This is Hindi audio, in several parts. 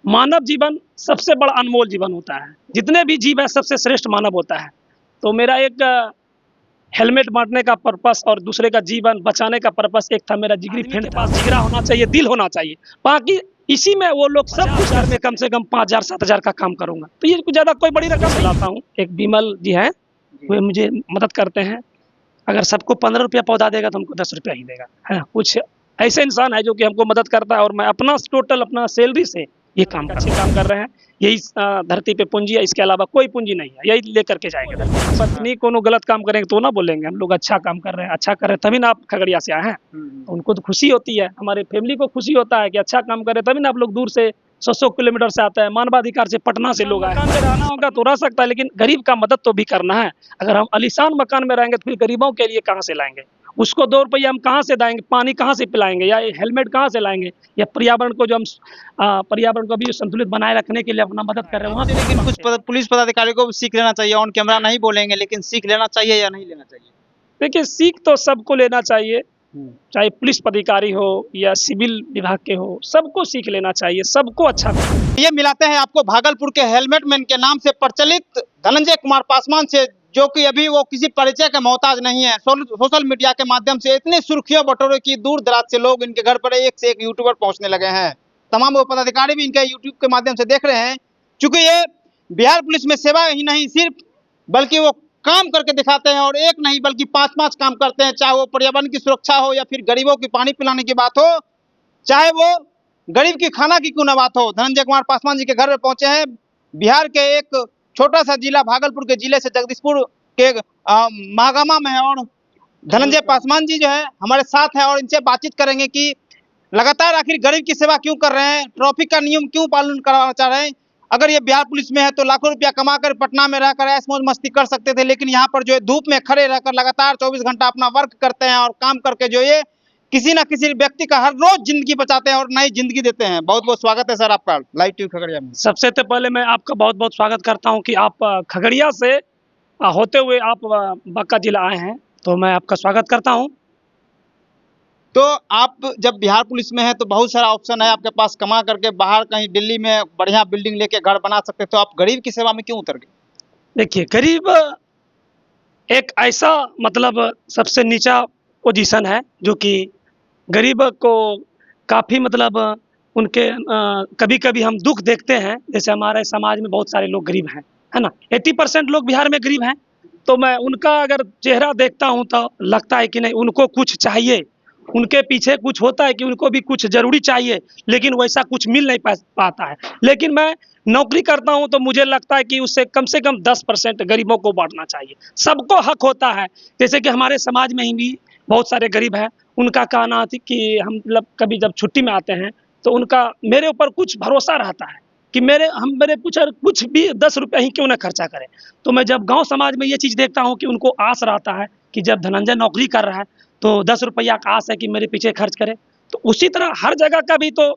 मानव जीवन सबसे बड़ा अनमोल जीवन होता है। जितने भी जीव है सबसे श्रेष्ठ मानव होता है। तो मेरा एक हेलमेट बाँटने का पर्पस और दूसरे का जीवन बचाने का पर्पस एक था, मेरा जिगरी फ्रेंड था। जिगरा होना चाहिए, दिल होना चाहिए। बाकी इसी में वो लोग सब कुछ में कम से कम 5000 7000 का काम करूँगा। तो ये कुछ ज़्यादा कोई बड़ी रकम नहीं लाता हूँ। एक विमल जी हैं, वे मुझे मदद करते हैं। अगर सबको ₹15 पौधा देगा तो हमको ₹10 ही देगा, है ना? कुछ ऐसे इंसान है जो कि हमको मदद करता है और मैं अपना टोटल अपना सैलरी से ये काम अच्छे काम कर रहे हैं। यही धरती पे पूँजी है, इसके अलावा कोई पूँजी नहीं है। यही लेकर के जाएँगे। पत्नी कोनो गलत काम करेंगे तो ना बोलेंगे, हम लोग अच्छा काम कर रहे हैं, अच्छा कर रहे हैं तभी ना आप खगड़िया से आए हैं। तो उनको तो खुशी होती है, हमारे फैमिली को खुशी होता है कि अच्छा काम कर रहे हैं तभी ना आप लोग दूर से 100-100 किलोमीटर से आते हैं। मानवाधिकार से पटना से लोग आए हैं। मकान में रहना होगा तो रह सकता है, लेकिन गरीब का मदद तो भी करना है। अगर हम आलीशान मकान में रहेंगे तो फिर गरीबों के लिए कहाँ से लाएँगे? उसको ₹2 हम कहाँ से देंगे? पानी कहाँ से पिलाएँगे? या ये हेलमेट कहाँ से लाएँगे? या पर्यावरण को जो हम पर्यावरण को भी संतुलित बनाए रखने के लिए अपना मदद कर रहे हैं वहाँ से। लेकिन कुछ पुलिस पदाधिकारियों को भी सीख लेना चाहिए। ऑन कैमरा नहीं बोलेंगे, लेकिन सीख लेना चाहिए या नहीं लेना चाहिए? देखिए, सीख तो सबको लेना चाहिए, चाहे पुलिस अधिकारी हो या सिविल विभाग के हो, सबको सीख लेना चाहिए, सबको अच्छा। ये मिलाते हैं आपको भागलपुर के हेलमेट मैन के नाम से प्रचलित धनंजय कुमार पासवान से, जो कि अभी वो किसी परिचय का मोहताज नहीं है। सोशल मीडिया के माध्यम से इतनी सुर्खियों बटोरे की दूर दराज से लोग इनके घर पर एक से एक यूट्यूबर पहुंचने लगे हैं। तमाम वो पदाधिकारी भी इनके यूट्यूब के माध्यम से देख रहे हैं। चूंकि ये बिहार पुलिस में सेवा ही नहीं सिर्फ, बल्कि वो काम करके दिखाते हैं, और एक नहीं बल्कि 5-5 काम करते हैं। चाहे वो पर्यावरण की सुरक्षा हो या फिर गरीबों की पानी पिलाने की बात हो, चाहे वो गरीब की खाना की क्यों न बात हो। धनंजय कुमार पासवान जी के घर में पहुंचे हैं। बिहार के एक छोटा सा जिला भागलपुर के जिले से जगदीशपुर के महागामा में है, और धनंजय पासवान जी जो है हमारे साथ है, और इनसे बातचीत करेंगे कि लगातार आखिर गरीब की सेवा क्यों कर रहे हैं, ट्रैफिक का नियम क्यों पालन कराना चाह रहे हैं। अगर ये बिहार पुलिस में है तो लाखों रुपया कमाकर पटना में रहकर ऐश मौज मस्ती कर सकते थे, लेकिन यहाँ पर जो है धूप में खड़े रहकर लगातार 24 घंटा अपना वर्क करते हैं, और काम करके जो ये किसी ना किसी व्यक्ति का हर रोज जिंदगी बचाते हैं और नई जिंदगी देते हैं। बहुत बहुत स्वागत है सर आपका लाइव टीवी खगड़िया में। सबसे तो पहले मैं आपका बहुत बहुत स्वागत करता हूँ कि आप खगड़िया से होते हुए आप बांका जिला आए हैं, तो मैं आपका स्वागत करता हूँ। तो आप जब बिहार पुलिस में है तो बहुत सारा ऑप्शन है आपके पास, कमा करके बाहर कहीं दिल्ली में बढ़िया बिल्डिंग लेके घर बना सकते, तो आप गरीब की सेवा में क्यों उतर गए? देखिए, गरीब एक ऐसा मतलब सबसे नीचा पोजीशन है जो कि गरीब को काफ़ी मतलब उनके कभी-कभी हम दुःख देखते हैं। जैसे हमारे समाज में बहुत सारे लोग गरीब हैं, है ना? 80% लोग बिहार में गरीब हैं। तो मैं उनका अगर चेहरा देखता हूँ तो लगता है कि नहीं, उनको कुछ चाहिए। उनके पीछे कुछ होता है कि उनको भी कुछ ज़रूरी चाहिए, लेकिन वैसा कुछ मिल नहीं पाता है। लेकिन मैं नौकरी करता हूँ तो मुझे लगता है कि उससे कम से कम 10% गरीबों को बाँटना चाहिए। सबको हक होता है। जैसे कि हमारे समाज में ही भी बहुत सारे गरीब हैं। उनका कहना थी कि हम मतलब कभी जब छुट्टी में आते हैं तो उनका मेरे ऊपर कुछ भरोसा रहता है कि मेरे कुछ भी ₹10 ही क्यों ना खर्चा करें। तो मैं जब गाँव समाज में ये चीज़ देखता हूँ कि उनको आस रहता है कि जब धनंजय नौकरी कर रहा है तो ₹10 का आस है कि मेरे पीछे खर्च करे। तो उसी तरह हर जगह का भी तो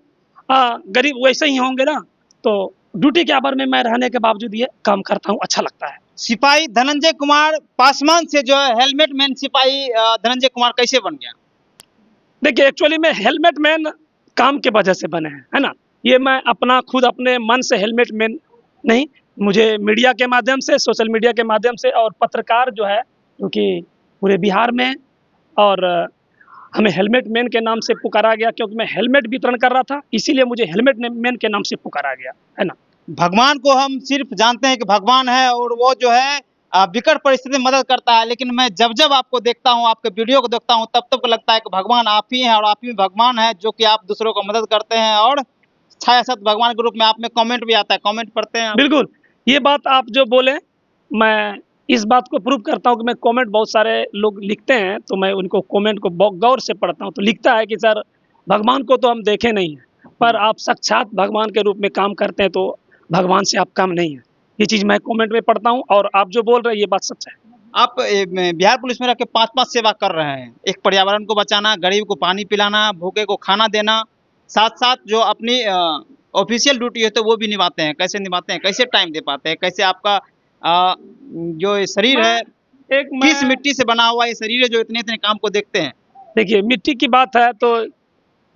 गरीब वैसे ही होंगे ना। तो ड्यूटी के आवर में मैं रहने के बावजूद ये काम करता हूँ, अच्छा लगता है। सिपाही धनंजय कुमार पासवान से जो है हेलमेट मैन सिपाही धनंजय कुमार कैसे बन गया? देखिए, एक्चुअली में हेलमेट मैन काम के वजह से बने हैं, है ना? ये मैं अपना खुद अपने मन से हेलमेट मैन नहीं, मुझे मीडिया के माध्यम से, सोशल मीडिया के माध्यम से और पत्रकार जो है, क्योंकि पूरे बिहार में और हमें हेलमेट मैन के नाम से पुकारा गया क्योंकि मैं हेलमेट वितरण कर रहा था, इसीलिए मुझे हेलमेट मैन के नाम से पुकारा गया, है ना? भगवान को हम सिर्फ जानते हैं कि भगवान है, और वो जो है विकट परिस्थिति में मदद करता है, लेकिन मैं जब जब आपको देखता हूँ, आपके वीडियो को देखता हूँ, तब तब लगता है कि भगवान आप ही हैं, और आप ही भगवान है जो कि आप दूसरों को मदद करते हैं, और छाया सत भगवान के रूप में आप में कमेंट भी आता है, कमेंट पढ़ते हैं आप? बिल्कुल, ये बात आप जो बोले, मैं इस बात को प्रूव करता हूँ कि मैं कमेंट बहुत सारे लोग लिखते हैं, तो मैं उनको कमेंट को गौर से पढ़ता हूँ। तो लिखता है कि सर, भगवान को तो हम देखे नहीं हैं, पर आप साक्षात भगवान के रूप में काम करते हैं, तो भगवान से आप कम नहीं हैं। ये चीज़ मैं कमेंट में पढ़ता हूँ और आप जो बोल रहे हैं, ये बात सच है। आप बिहार पुलिस में रह के 5-5 सेवा कर रहे हैं। एक पर्यावरण को बचाना, गरीब को पानी पिलाना, भूखे को खाना देना, साथ-साथ जो अपनी ऑफिशियल ड्यूटी है तो वो भी निभाते हैं। कैसे निभाते हैं? कैसे टाइम दे पाते हैं? कैसे आपका जो ये शरीर है, किस मिट्टी से बना हुआ ये शरीर है जो इतने-इतने काम को देखते हैं? देखिए, मिट्टी की बात है तो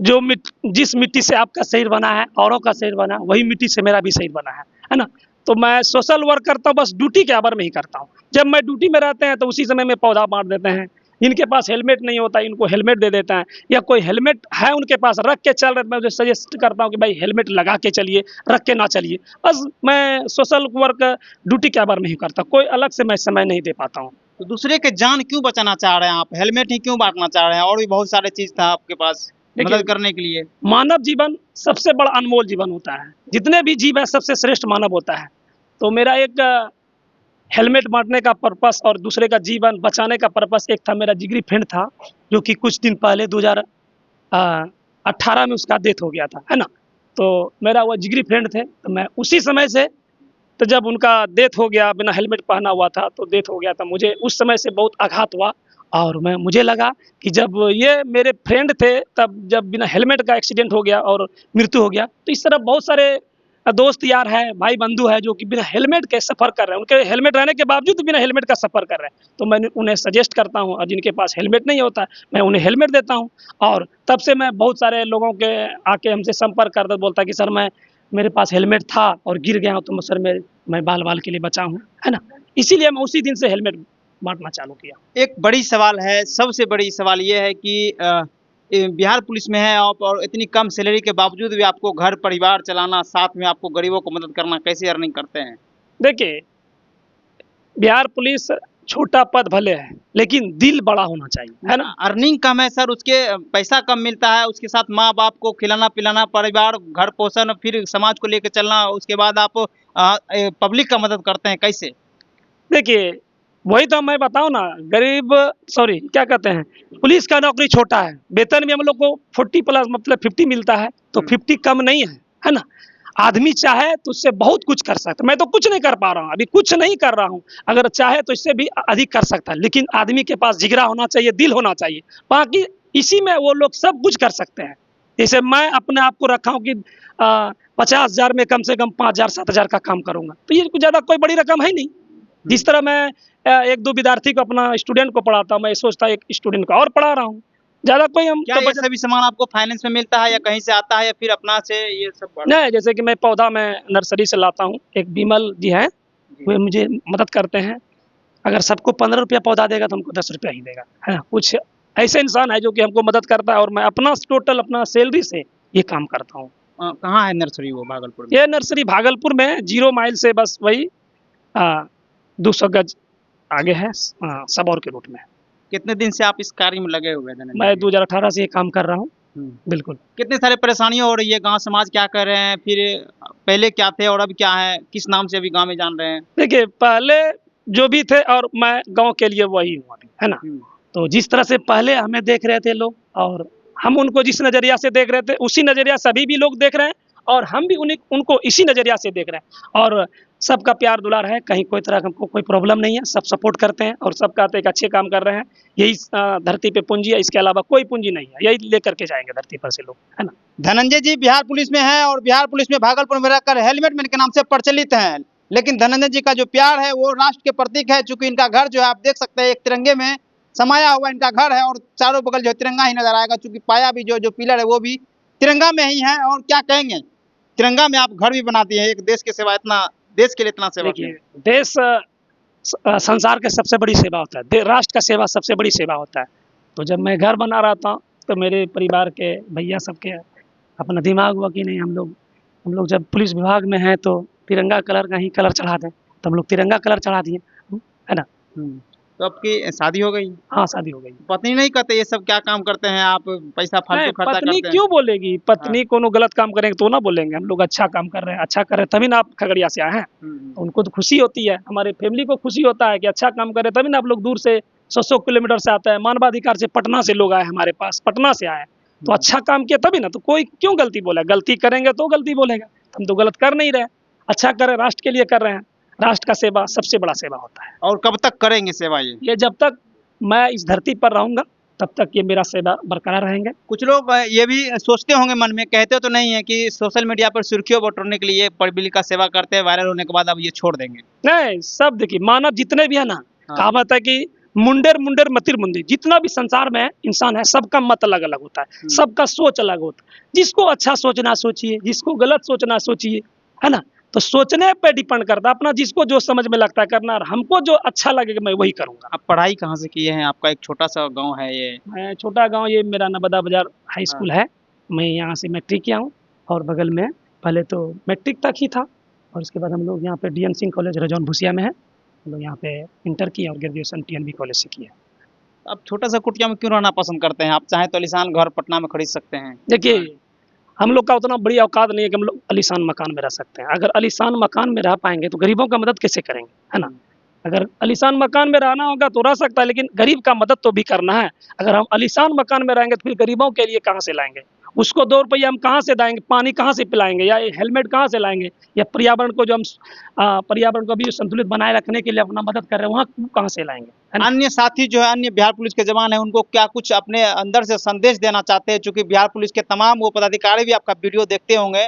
जिस मिट्टी से आपका शरीर बना है, औरों का शरीर बना है, वही मिट्टी से मेरा भी शरीर बना है ना। तो मैं सोशल वर्क करता हूँ, बस ड्यूटी के आवर में ही करता हूँ। जब मैं ड्यूटी में रहते हैं तो उसी समय में पौधा बांट देते हैं। जिनके पास हेलमेट नहीं होता इनको हेलमेट दे देता है, या कोई हेलमेट है उनके पास रख के चल रहे, मैं उसे सजेस्ट करता हूँ कि भाई हेलमेट लगा के चलिए, रख के ना चलिए। बस मैं सोशल वर्क ड्यूटी के आवर में ही करता हूँ, कोई अलग से मैं समय नहीं दे पाता हूँ। तो दूसरे के जान क्यों बचाना चाह रहे हैं आप? हेलमेट ही क्यों बांटना चाह रहे हैं? और भी बहुत सारे चीज था आपके पास देखिए, मदद करने के लिए। मानव जीवन सबसे बड़ा अनमोल जीवन होता है। जितने भी जीव है सबसे श्रेष्ठ मानव होता है। तो मेरा एक हेलमेट बांटने का पर्पस और दूसरे का जीवन बचाने का पर्पस एक था। मेरा जिगरी फ्रेंड था जो कि कुछ दिन पहले 2018 में उसका डेथ हो गया था, है ना। तो मेरा वो जिगरी फ्रेंड थे, तो मैं उसी समय से, तो जब उनका डेथ हो गया, बिना हेलमेट पहना हुआ था तो डेथ हो गया था, मुझे उस समय से बहुत आघात हुआ। और मुझे लगा कि जब ये मेरे फ्रेंड थे, तब जब बिना हेलमेट का एक्सीडेंट हो गया और मृत्यु हो गया, तो इस तरह बहुत सारे दोस्त यार हैं, भाई बंधु है जो कि बिना हेलमेट के सफ़र कर रहे हैं। उनके हेलमेट रहने के बावजूद बिना हेलमेट का सफ़र कर रहे हैं। तो मैं उन्हें सजेस्ट करता हूँ, और जिनके पास हेलमेट नहीं होता मैं उन्हें हेलमेट देता हूँ। और तब से मैं बहुत सारे लोगों के आके हमसे संपर्क करता, बोलता कि सर मैं, मेरे पास हेलमेट था और गिर गया हूँ, तो सर मैं बाल के लिए बचा हूँ, है ना। इसीलिए मैं उसी दिन से हेलमेट बांटना चालू किया। एक बड़ी सवाल है, सबसे बड़ी सवाल ये है कि बिहार पुलिस में है आप और इतनी कम सैलरी के बावजूद भी आपको घर परिवार चलाना, साथ में आपको गरीबों को मदद करना, कैसे अर्निंग करते हैं? देखिए, बिहार पुलिस छोटा पद भले है, लेकिन दिल बड़ा होना चाहिए, है ना। अर्निंग कम है सर, उसके पैसा कम मिलता है, उसके साथ माँ बाप को खिलाना पिलाना, परिवार घर पोषण, फिर समाज को लेकर चलना, उसके बाद आप पब्लिक का मदद करते हैं, कैसे? देखिए, वही तो मैं बताऊँ ना, गरीब, सॉरी क्या कहते हैं, पुलिस का नौकरी छोटा है, वेतन भी हम लोग को 40 प्लस मतलब 50 मिलता है, तो 50 कम नहीं है ना। आदमी चाहे तो उससे बहुत कुछ कर सकता है। मैं तो कुछ नहीं कर पा रहा हूँ, अभी कुछ नहीं कर रहा हूँ, अगर चाहे तो इससे भी अधिक कर सकता है, लेकिन आदमी के पास जिगरा होना चाहिए, दिल होना चाहिए, बाकी इसी में वो लोग सब कुछ कर सकते हैं। जैसे मैं अपने आप को रखा हूँ कि 50,000 में कम से कम 5,000 7,000 का काम करूँगा, तो ये कुछ ज़्यादा कोई बड़ी रकम है नहीं। जिस तरह मैं एक दो विद्यार्थी को, अपना स्टूडेंट को पढ़ाता हूँ, मैं सोचता एक स्टूडेंट को और पढ़ा रहा हूँ, ज़्यादा कोई हम क्या तो ये सभी सामान आपको फाइनेंस में मिलता है या कहीं से आता है या फिर अपना से ये सब नहीं, जैसे कि मैं पौधा मैं नर्सरी से लाता हूँ, एक विमल जी हैं, वे मुझे मदद करते हैं। अगर सबको 15 रुपया पौधा देगा तो हमको 10 रुपया ही देगा, है ना। कुछ ऐसे इंसान है जो कि हमको मदद करता है, और मैं अपना टोटल अपना सैलरी से ये काम करता हूँ। कहाँ है नर्सरी वो भागलपुर में? ये नर्सरी भागलपुर में 0 माइल से बस वही 200 गज आगे है, सबौर के रूट में। कितने दिन से आप इस कार्य में लगे हुए हैं? मैं 2018 से ये काम कर रहा हूँ। बिल्कुल। कितने सारे परेशानियां हो रही है, गांव समाज क्या कर रहे हैं, फिर पहले क्या थे और अब क्या है, किस नाम से अभी गांव में जान रहे हैं? देखिए, पहले जो भी थे और मैं गाँव के लिए वही हूँ अभी, है ना। तो जिस तरह से पहले हमें देख रहे थे लोग, और हम उनको जिस नज़रिया से देख रहे थे, उसी नज़रिया से अभी भी लोग देख रहे हैं, और हम भी उनको इसी नज़रिया से देख रहे हैं। और सबका प्यार दुलार है, कहीं कोई तरह का हमको कोई प्रॉब्लम नहीं है, सब सपोर्ट करते हैं और सब कहते हैं कि अच्छे काम कर रहे हैं। यही धरती पे पूंजी है, इसके अलावा कोई पूंजी नहीं है, यही लेकर के जाएंगे धरती पर से लोग, है ना। धनंजय जी बिहार पुलिस में हैं और बिहार पुलिस में भागलपुर में रहकर हेलमेट मैन के नाम से प्रचलित हैं, लेकिन धनंजय जी का जो प्यार है वो राष्ट्र के प्रतीक है। चूंकि इनका घर जो है आप देख सकते हैं, एक तिरंगे में समाया हुआ इनका घर है और चारों बगल जो तिरंगा ही नजर आएगा, चूंकि पाया भी जो पिलर है वो भी तिरंगा में ही है। और क्या कहेंगे, तिरंगा में आप घर भी बनाती है, एक देश की सेवा, इतना देश के लिए इतना सेवा। देखिए, देश संसार के सबसे बड़ी सेवा होता है, राष्ट्र का सेवा सबसे बड़ी सेवा होता है। तो जब मैं घर बना रहा था तो मेरे परिवार के भैया सबके अपना दिमाग हुआ कि नहीं, हम लोग जब पुलिस विभाग में हैं तो तिरंगा कलर का ही कलर चढ़ा दें, तो हम लोग तिरंगा कलर चढ़ा दिए, है ना। तो आपकी शादी हो गई? हाँ, शादी हो गई। पत्नी नहीं कहते ये सब क्या काम करते हैं आप, पैसा फालतू खर्चा करते हैं? पत्नी क्यों बोलेगी, पत्नी कोनो गलत काम करेंगे तो ना बोलेंगे। हम लोग अच्छा काम कर रहे हैं, अच्छा कर रहे हैं, तभी ना आप खगड़िया से आए हैं। तो उनको तो खुशी होती है, हमारे फैमिली को खुशी होता है कि अच्छा काम कर रहे हैं, तभी ना आप लोग दूर से 100 किलोमीटर से आता है। मानवाधिकार से पटना से लोग आए हमारे पास, पटना से आए, तो अच्छा काम किया तभी ना। तो कोई क्यों गलती बोला, गलती करेंगे तो गलती बोलेगा, हम तो गलत कर नहीं रहे, अच्छा कर रहे, राष्ट्र के लिए कर रहे हैं। राष्ट्र का सेवा सबसे बड़ा सेवा होता है। और कब तक करेंगे सेवा? ये जब तक मैं इस धरती पर रहूंगा तब तक ये मेरा सेवा बरकरार रहेंगे। कुछ लोग ये भी सोचते होंगे मन में, कहते तो नहीं है कि सोशल मीडिया पर सुर्खियों बटोरने के लिए पब्लिक का सेवा करते हैं, वायरल होने के बाद अब ये छोड़ देंगे? नहीं, सब देखिए, मानव जितने भी है ना, कहावत है कि मुंडेर मुंडेर मतिर मुंडी, जितना भी संसार में इंसान है सबका मत अलग अलग होता है, सबका सोच अलग होता है। जिसको अच्छा सोचना सोचिए, जिसको गलत सोचना सोचिए, है ना। तो सोचने पे डिपेंड करता है अपना, जिसको जो समझ में लगता है करना, और हमको जो अच्छा लगेगा मैं वही करूंगा। आप पढ़ाई कहाँ से किए हैं? आपका एक छोटा सा गांव है ये। मैं छोटा गांव, ये मेरा नवादा बाजार हाई स्कूल है। मैं यहाँ से मैट्रिक किया हूँ, और बगल में पहले तो मैट्रिक तक ही था, और उसके बाद हम लोग यहाँ पे DN सिंह कॉलेज रजौन भूसिया में है, हम लोग यहाँ पे इंटर किए और ग्रेजुएशन TNB कॉलेज से किया। आप छोटा सा कुटिया में क्यों रहना पसंद करते हैं? आप चाहें तो आलीशान घर पटना में खरीद सकते हैं। देखिए, हम लोग का उतना बड़ी औकात नहीं है कि हम लोग आलीशान मकान में रह सकते हैं। अगर आलीशान मकान में रह पाएंगे तो गरीबों का मदद कैसे करेंगे, है ना। अगर आलीशान मकान में रहना होगा तो रह सकता है, लेकिन गरीब का मदद तो भी करना है। अगर हम आलीशान मकान में रहेंगे तो फिर गरीबों के लिए कहाँ से लाएंगे? उसको 2 रुपये हम कहाँ से देंगे? पानी कहाँ से पिलाएंगे? या हेलमेट कहाँ से लाएंगे? या पर्यावरण को जो हम पर्यावरण को भी संतुलित बनाए रखने के लिए अपना मदद कर रहे हैं, वहाँ कहाँ से लाएंगे, है ना? अन्य साथी जो है, अन्य बिहार पुलिस के जवान है, उनको क्या कुछ अपने अंदर से संदेश देना चाहते हैं? चूंकि बिहार पुलिस के तमाम वो पदाधिकारी भी आपका वीडियो देखते होंगे,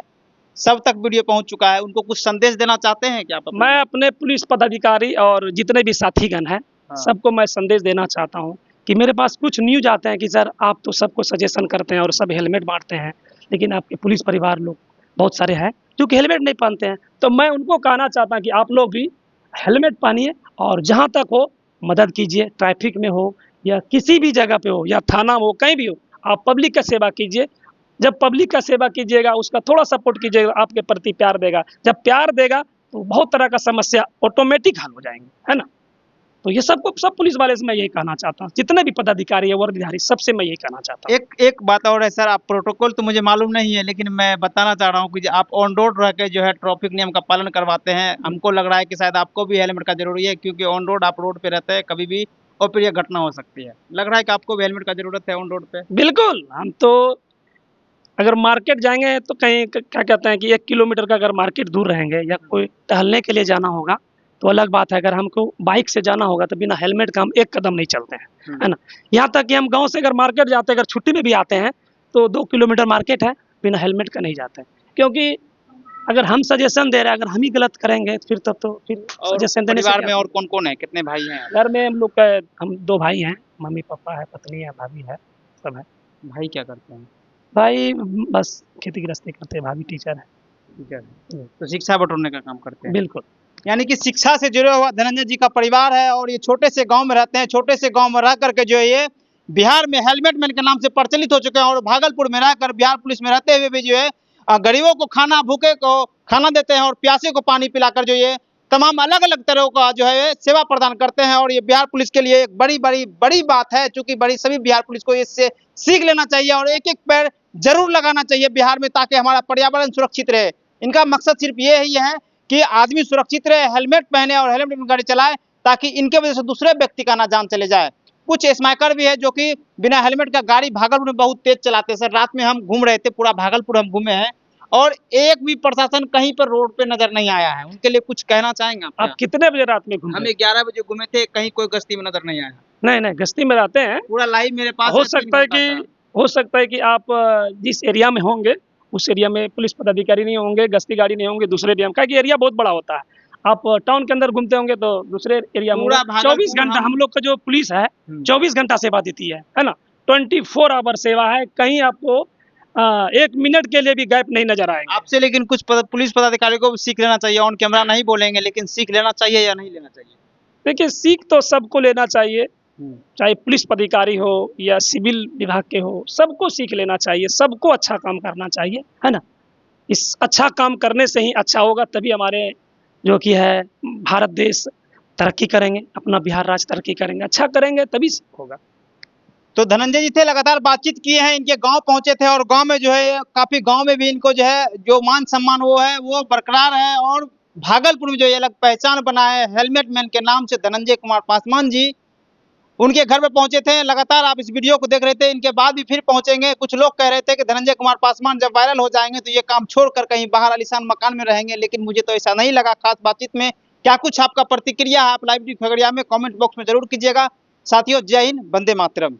सब तक वीडियो पहुंच चुका है, उनको कुछ संदेश देना चाहते हैं क्या आप? मैं अपने पुलिस पदाधिकारी और जितने भी साथीगण हैं, सबको मैं संदेश देना चाहता हूँ कि मेरे पास कुछ न्यूज आते हैं कि सर आप तो सबको सजेशन करते हैं और सब हेलमेट बांटते हैं, लेकिन आपके पुलिस परिवार लोग बहुत सारे हैं जो कि हेलमेट नहीं पहनते हैं। तो मैं उनको कहना चाहता हूँ कि आप लोग भी हेलमेट पहनिए, और जहाँ तक हो मदद कीजिए, ट्रैफिक में हो या किसी भी जगह पे हो, या थाना हो, कहीं भी हो, आप पब्लिक का सेवा कीजिए। जब पब्लिक का सेवा कीजिएगा, उसका थोड़ा सपोर्ट कीजिएगा, आपके प्रति प्यार देगा। जब प्यार देगा तो बहुत तरह का समस्या ऑटोमेटिक हल हो जाएंगे, है ना। तो ये सब पुलिस वाले से मैं यही कहना चाहता हूँ, जितने भी पदाधिकारी है, वर्दीधारी, सबसे मैं यही कहना चाहता हूँ। एक बात और है सर, आप प्रोटोकॉल तो मुझे मालूम नहीं है, लेकिन मैं बताना चाह रहा हूँ कि आप ऑन रोड रह के जो है ट्रैफिक नियम का पालन करवाते हैं। हमको लग रहा है कि शायद आपको भी हेलमेट का जरूरी है, क्योंकि ऑन रोड आप रोड पे रहते हैं कभी भी, और फिर यह घटना हो सकती है। लग रहा है कि आपको भी हेलमेट का जरूरत है ऑन रोड पे। बिल्कुल, हम तो अगर मार्केट जाएंगे तो कहीं क्या कहते हैं कि 1 किलोमीटर का अगर मार्केट दूर रहेंगे या कोई टहलने के लिए जाना होगा तो अलग बात है। अगर हमको बाइक से जाना होगा तो बिना हेलमेट का हम 1 कदम नहीं चलते हैं, है ना। यहाँ तक कि हम गांव से अगर मार्केट जाते हैं, अगर छुट्टी में भी आते हैं तो 2 किलोमीटर मार्केट है, बिना हेलमेट का नहीं जाते हैं। क्योंकि अगर हम सजेशन दे रहे हैं, अगर हम ही गलत करेंगे फिर तब तो फिर सजेशन देने से परिवार क्या में और होगा? कौन कौन है, कितने भाई हैं? घर में हम लोग का हम 2 भाई हैं, मम्मी पापा है, पत्नी है, भाभी है, सब है। भाई क्या करते हैं? भाई बस खेती गृहस्थी करते हैं, भाभी टीचर है। ठीक है, तो शिक्षा बटोरने का काम करते हैं। बिल्कुल। यानी कि शिक्षा से जुड़े हुआ धनंजय जी का परिवार है, और ये छोटे से गांव में रहते हैं। छोटे से गांव में रह करके जो है ये बिहार में हेलमेट मैन के नाम से प्रचलित हो चुके हैं, और भागलपुर में रहकर बिहार पुलिस में रहते हुए भी जो है गरीबों को खाना, भूखे को खाना देते हैं, और प्यासे को पानी पिलाकर जो ये तमाम अलग अलग तरह का जो है सेवा प्रदान करते हैं। और ये बिहार पुलिस के लिए एक बड़ी बड़ी बड़ी बात है, चूंकि सभी बिहार पुलिस को इससे सीख लेना चाहिए, और एक एक पैर जरूर लगाना चाहिए बिहार में, ताकि हमारा पर्यावरण सुरक्षित रहे। इनका मकसद सिर्फ ये ही है कि आदमी सुरक्षित रहे, हेलमेट पहने और हेलमेट में गाड़ी चलाए, ताकि इनके वजह से दूसरे व्यक्ति का ना जान चले जाए। कुछ स्मैकर भी है जो कि बिना हेलमेट का गाड़ी भागलपुर में बहुत तेज चलाते हैं। सर, रात में हम घूम रहे थे, पूरा भागलपुर हम घूमे हैं, और एक भी प्रशासन कहीं पर रोड पे नजर नहीं आया है। उनके लिए कुछ कहना चाहेंगे आप? आप कितने बजे रात में घूमे? हम 11 बजे घूमे थे, कहीं कोई गश्ती में नजर नहीं आया। नहीं, गश्ती में रहते हैं। पूरा लाइव मेरे पास हो सकता है कि आप जिस एरिया में होंगे उस एरिया में पुलिस पदाधिकारी नहीं होंगे, गश्ती गाड़ी नहीं होंगे, दूसरे एरिया में, क्या कि एरिया बहुत बड़ा होता है। आप टाउन के अंदर घूमते होंगे तो दूसरे एरिया में 24 घंटा हम लोग का जो पुलिस है 24 घंटा सेवा देती है ना। 24 आवर सेवा है, कहीं आपको 1 मिनट के लिए भी गैप नहीं नजर आएगा आपसे। लेकिन कुछ पुलिस पदाधिकारी को भी सीख लेना चाहिए। ऑन कैमरा नहीं बोलेंगे, लेकिन सीख लेना चाहिए या नहीं लेना चाहिए? देखिए, सीख तो सबको लेना चाहिए, चाहे पुलिस पदाधिकारी हो या सिविल विभाग के हो, सबको सीख लेना चाहिए, सबको अच्छा काम करना चाहिए, है ना। इस अच्छा काम करने से ही अच्छा होगा, तभी हमारे जो कि है भारत देश तरक्की करेंगे, अपना बिहार राज्य तरक्की करेंगे। अच्छा करेंगे तभी होगा। तो धनंजय जी थे, लगातार बातचीत किए हैं, इनके गांव पहुंचे थे, और गांव में जो है काफी, गांव में भी इनको जो है जो मान सम्मान वो है वो बरकरार है। और भागलपुर में जो ये अलग पहचान बना है हेलमेट मैन के नाम से, धनंजय कुमार पासवान जी उनके घर पे पहुंचे थे। लगातार आप इस वीडियो को देख रहे थे, इनके बाद भी फिर पहुंचेंगे। कुछ लोग कह रहे थे कि धनंजय कुमार पासवान जब वायरल हो जाएंगे तो ये काम छोड़कर कहीं बाहर आलीशान मकान में रहेंगे, लेकिन मुझे तो ऐसा नहीं लगा। खास बातचीत में क्या कुछ आपका प्रतिक्रिया है, आप लाइव खगड़िया में कमेंट बॉक्स में जरूर कीजिएगा। साथियों, जय हिंद, वंदे मातरम।